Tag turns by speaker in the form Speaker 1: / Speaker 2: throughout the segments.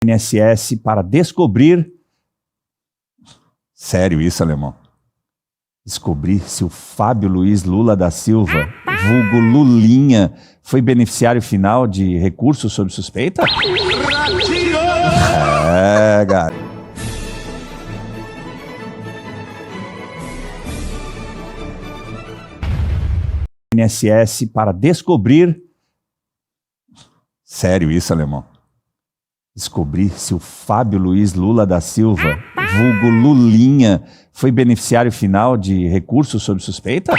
Speaker 1: INSS para descobrir... Sério isso, alemão? Descobrir se o Fábio Luiz Lula da Silva, vulgo Lulinha, foi beneficiário final de recursos sob suspeita? É, cara. INSS para descobrir... Sério isso, alemão? Descobrir se o Fábio Luiz Lula da Silva, vulgo Lulinha, foi beneficiário final de recursos sob suspeita?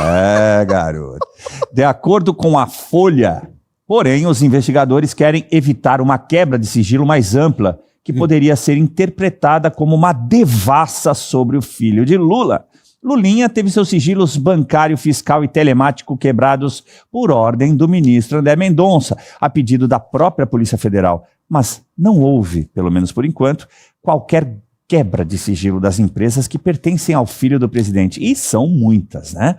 Speaker 1: É, garoto. De acordo com a Folha, porém, os investigadores querem evitar uma quebra de sigilo mais ampla, que poderia ser interpretada como uma devassa sobre o filho de Lula. Lulinha teve seus sigilos bancário, fiscal e telemático quebrados por ordem do ministro André Mendonça, a pedido da própria Polícia Federal. Mas não houve, pelo menos por enquanto, qualquer quebra de sigilo das empresas que pertencem ao filho do presidente. E são muitas, né?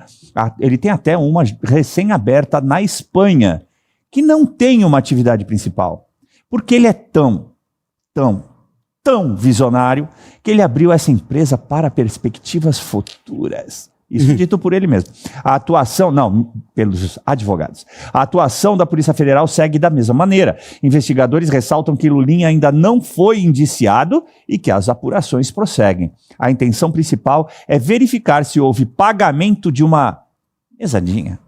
Speaker 1: Ele tem até uma recém-aberta na Espanha, que não tem uma atividade principal. Porque ele é tão visionário, que ele abriu essa empresa para perspectivas futuras. Isso dito por ele mesmo. A atuação, não, pelos advogados. A atuação da Polícia Federal segue da mesma maneira. Investigadores ressaltam que Lulinha ainda não foi indiciado e que as apurações prosseguem. A intenção principal é verificar se houve pagamento de uma mesadinha.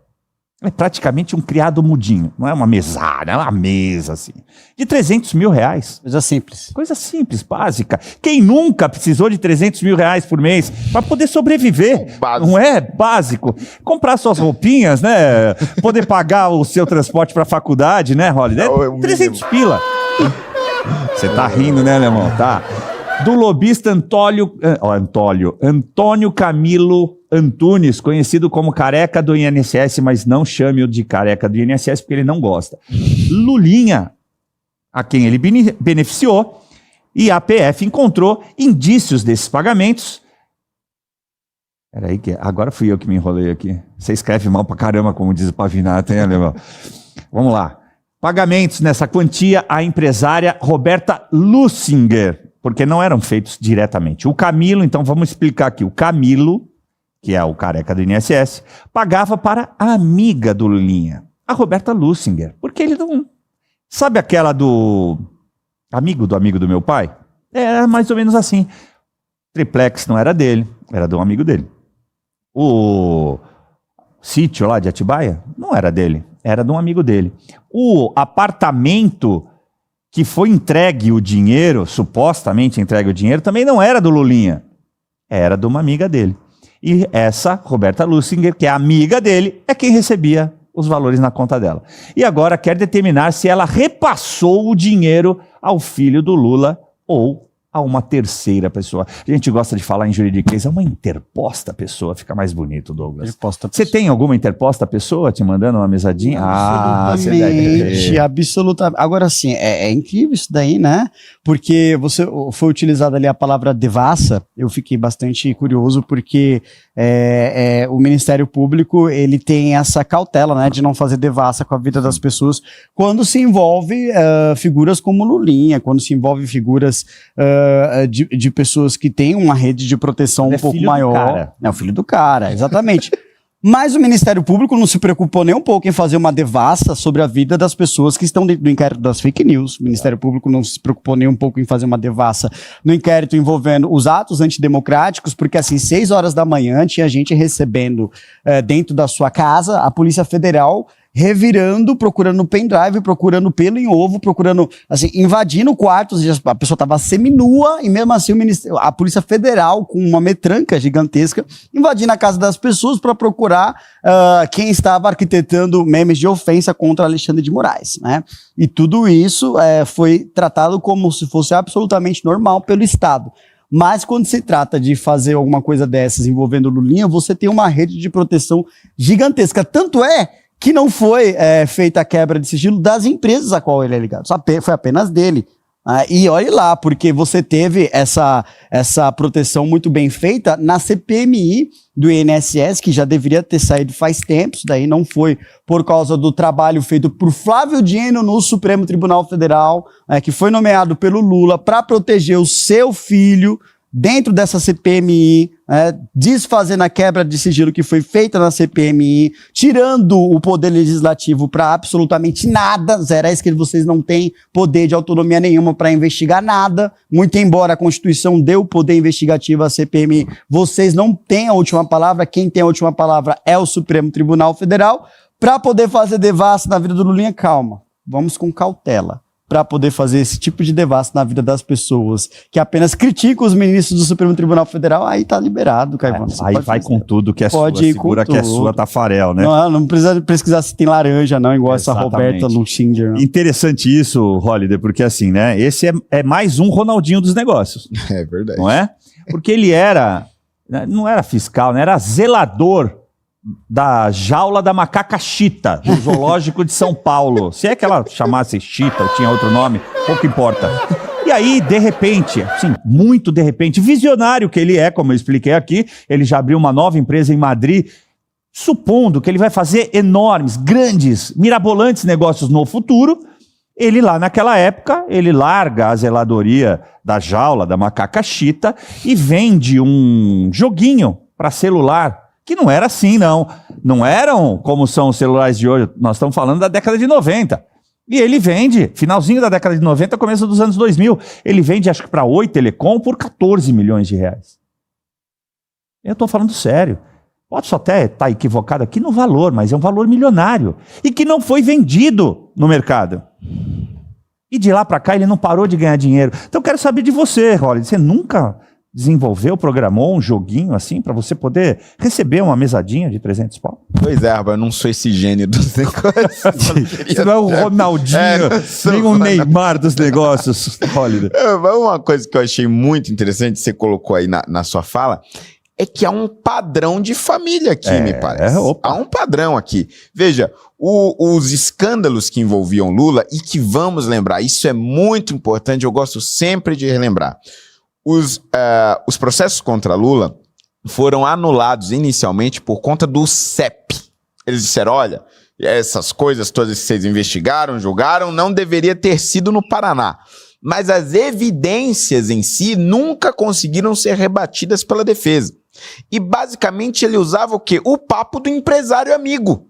Speaker 1: É praticamente um criado mudinho. Não é uma mesada, é uma mesa, assim. De 300 mil reais.
Speaker 2: Coisa simples.
Speaker 1: Coisa simples, básica. Quem nunca precisou de 300 mil reais por mês para poder sobreviver? Básico. Não é? Básico. Comprar suas roupinhas, né? Poder pagar o seu transporte para a faculdade, né, Holiday? 300 pila. Você tá rindo, né, alemão? Tá. Do lobista Antônio Camilo Antunes, conhecido como careca do INSS, mas não chame-o de careca do INSS porque ele não gosta. Lulinha, a quem ele beneficiou, e a PF encontrou indícios desses pagamentos. Peraí, agora fui eu que me enrolei aqui. Você escreve mal pra caramba, como diz o Pavinato, hein, alemão? Vamos lá. Pagamentos nessa quantia à empresária Roberta Lussinger, porque não eram feitos diretamente. O Camilo, então vamos explicar aqui. O Camilo, que é o careca do INSS, pagava para a amiga do Lulinha, a Roberta Lussinger, porque ele não... Sabe aquela do amigo do meu pai? Era mais ou menos assim. Triplex não era dele, era de um amigo dele. O sítio lá de Atibaia não era dele, era de um amigo dele. O apartamento que foi entregue o dinheiro, supostamente entregue o dinheiro, também não era do Lulinha, era de uma amiga dele. E essa, Roberta Lussinger, que é amiga dele, é quem recebia os valores na conta dela. E agora quer determinar se ela repassou o dinheiro ao filho do Lula ou a uma terceira pessoa. A gente gosta de falar em juridiquês, é uma interposta pessoa, fica mais bonito, Douglas. Você tem alguma interposta pessoa te mandando uma mesadinha?
Speaker 2: Absolutamente, absolutamente. Agora sim, é incrível isso daí, né? Porque foi utilizada ali a palavra devassa, eu fiquei bastante curioso, porque o Ministério Público, ele tem essa cautela, né, de não fazer devassa com a vida das pessoas, quando se envolve figuras como Lulinha, quando se envolve figuras de pessoas que têm uma rede de proteção um pouco maior. É o filho do cara, exatamente. Mas o Ministério Público não se preocupou nem um pouco em fazer uma devassa sobre a vida das pessoas que estão dentro do inquérito das fake news. O Ministério Público não se preocupou nem um pouco em fazer uma devassa no inquérito envolvendo os atos antidemocráticos, porque assim, 6 horas da manhã tinha gente recebendo dentro da sua casa a Polícia Federal revirando, procurando pendrive, procurando pelo em ovo, procurando, assim, invadindo quartos, a pessoa estava seminua e mesmo assim a Polícia Federal, com uma metranca gigantesca, invadindo a casa das pessoas para procurar quem estava arquitetando memes de ofensa contra Alexandre de Moraes, né? E tudo isso foi tratado como se fosse absolutamente normal pelo Estado. Mas quando se trata de fazer alguma coisa dessas envolvendo Lulinha, você tem uma rede de proteção gigantesca. Tanto é que não foi feita a quebra de sigilo das empresas a qual ele é ligado. Foi apenas dele. E olhe lá, porque você teve essa proteção muito bem feita na CPMI do INSS, que já deveria ter saído faz tempo, isso daí não foi por causa do trabalho feito por Flávio Dino no Supremo Tribunal Federal, que foi nomeado pelo Lula para proteger o seu filho dentro dessa CPMI, desfazendo a quebra de sigilo que foi feita na CPMI, tirando o poder legislativo para absolutamente nada, zero, é isso que vocês não têm poder de autonomia nenhuma para investigar nada, muito embora a Constituição dê o poder investigativo à CPMI, vocês não têm a última palavra, quem tem a última palavra é o Supremo Tribunal Federal, para poder fazer devassa na vida do Lulinha, calma, vamos com cautela. Para poder fazer esse tipo de devassa na vida das pessoas que apenas criticam os ministros do Supremo Tribunal Federal, aí tá liberado, Caivano.
Speaker 1: Aí vai com tudo que é
Speaker 2: pode
Speaker 1: sua,
Speaker 2: ir
Speaker 1: segura que é sua, Tafarel, né?
Speaker 2: Não precisa pesquisar se tem laranja, não, igual
Speaker 1: Exatamente.
Speaker 2: essa Roberta Luxinger.
Speaker 1: Interessante isso, Holliday, porque assim, né? Esse é mais um Ronaldinho dos negócios.
Speaker 3: É verdade.
Speaker 1: Não é? Porque ele não era fiscal, né? Era zelador da jaula da macaca Chita, do zoológico de São Paulo. Se é que ela chamasse Chita ou tinha outro nome, pouco importa. E aí, de repente, assim, muito de repente, visionário que ele é, como eu expliquei aqui, ele já abriu uma nova empresa em Madrid, supondo que ele vai fazer enormes, grandes, mirabolantes negócios no futuro. Ele lá naquela época, ele larga a zeladoria da jaula da macaca Chita e vende um joguinho para celular, que não era assim, não. Não eram como são os celulares de hoje. Nós estamos falando da década de 90. E ele vende, finalzinho da década de 90, começo dos anos 2000. Ele vende, acho que para Oi Telecom, por 14 milhões de reais. Eu estou falando sério. Pode só até estar equivocado aqui no valor, mas é um valor milionário. E que não foi vendido no mercado. E de lá para cá ele não parou de ganhar dinheiro. Então eu quero saber de você, Holliday. Você nunca desenvolveu, programou um joguinho assim para você poder receber uma mesadinha de 300 pau?
Speaker 3: Pois é, eu não sou esse gênio dos negócios.
Speaker 1: Você não é o Ronaldinho, nem o Neymar dos negócios, Holliday.
Speaker 3: Uma coisa que eu achei muito interessante, você colocou aí na sua fala, é que há um padrão de família aqui, me parece. Há um padrão aqui. Veja, os escândalos que envolviam Lula, e que vamos lembrar, isso é muito importante, eu gosto sempre de relembrar. Os processos contra Lula foram anulados inicialmente por conta do CEP. Eles disseram, olha, essas coisas todas que vocês investigaram, julgaram, não deveria ter sido no Paraná. Mas as evidências em si nunca conseguiram ser rebatidas pela defesa. E basicamente ele usava o quê? O papo do empresário amigo.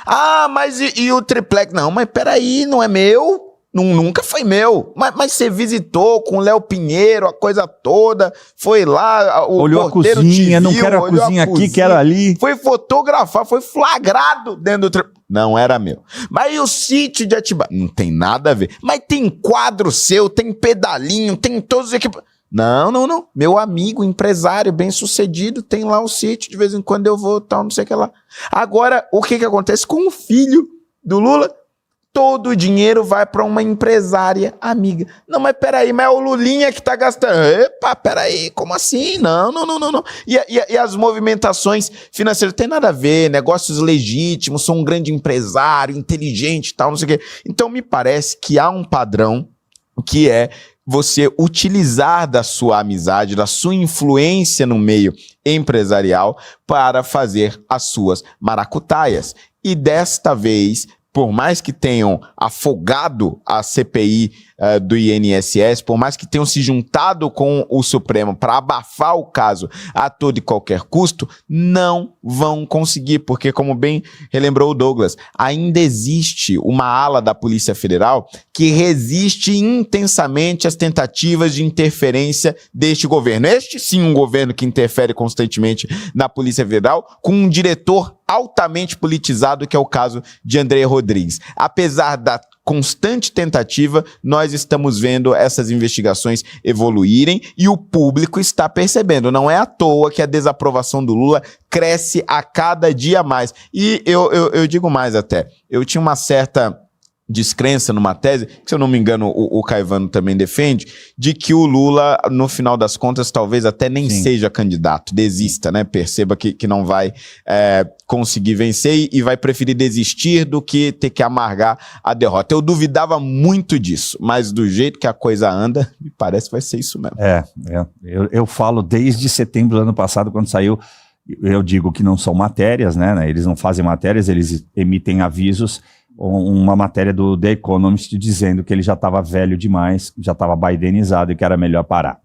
Speaker 3: Ah, mas e o triplex? Não, mas peraí, não é meu? Nunca foi meu, mas você visitou com o Léo Pinheiro, a coisa toda, foi lá,
Speaker 1: olhou a cozinha, não quero a cozinha aqui, quero ali.
Speaker 3: Foi fotografar, foi flagrado dentro do... Não era meu. Mas e o sítio de Atibaia? Não tem nada a ver. Mas tem quadro seu, tem pedalinho, tem todos os equipamentos. Não. Meu amigo, empresário, bem sucedido, tem lá o sítio, de vez em quando eu vou, tal, não sei o que lá. Agora, o que acontece com o filho do Lula? Todo o dinheiro vai para uma empresária amiga. Não, mas peraí, mas é o Lulinha que tá gastando. Epa, peraí, como assim? Não. E as movimentações financeiras, tem nada a ver, negócios legítimos, sou um grande empresário, inteligente e tal, não sei o quê. Então me parece que há um padrão que é você utilizar da sua amizade, da sua influência no meio empresarial para fazer as suas maracutaias. E desta vez, por mais que tenham afogado a CPI do INSS, por mais que tenham se juntado com o Supremo para abafar o caso a todo e qualquer custo, não vão conseguir, porque, como bem relembrou o Douglas, ainda existe uma ala da Polícia Federal que resiste intensamente às tentativas de interferência deste governo. Este sim, um governo que interfere constantemente na Polícia Federal, com um diretor altamente politizado, que é o caso de André Rodrigues. Apesar da constante tentativa, nós estamos vendo essas investigações evoluírem e o público está percebendo. Não é à toa que a desaprovação do Lula cresce a cada dia mais. E eu digo mais até. Eu tinha uma certa descrença numa tese, que se eu não me engano o Caivano também defende, de que o Lula, no final das contas, talvez até nem seja candidato, desista, né? Perceba que não vai conseguir vencer e vai preferir desistir do que ter que amargar a derrota. Eu duvidava muito disso, mas do jeito que a coisa anda, me parece que vai ser isso mesmo.
Speaker 1: Eu falo desde setembro do ano passado, quando saiu, eu digo que não são matérias, né? Eles não fazem matérias, eles emitem avisos. Uma matéria do The Economist dizendo que ele já estava velho demais, já estava bidenizado e que era melhor parar.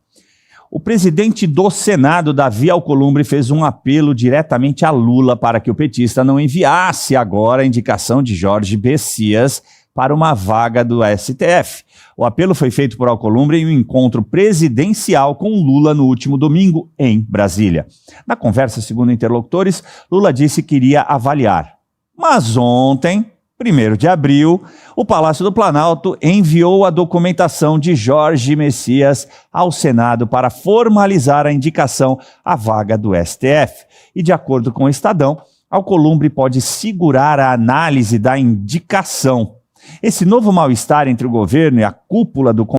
Speaker 1: O presidente do Senado, Davi Alcolumbre, fez um apelo diretamente a Lula para que o petista não enviasse agora a indicação de Jorge Messias para uma vaga do STF. O apelo foi feito por Alcolumbre em um encontro presidencial com Lula no último domingo em Brasília. Na conversa, segundo interlocutores, Lula disse que iria avaliar. Mas ontem, 1º de abril, o Palácio do Planalto enviou a documentação de Jorge Messias ao Senado para formalizar a indicação à vaga do STF. E, de acordo com o Estadão, Alcolumbre pode segurar a análise da indicação. Esse novo mal-estar entre o governo e a cúpula do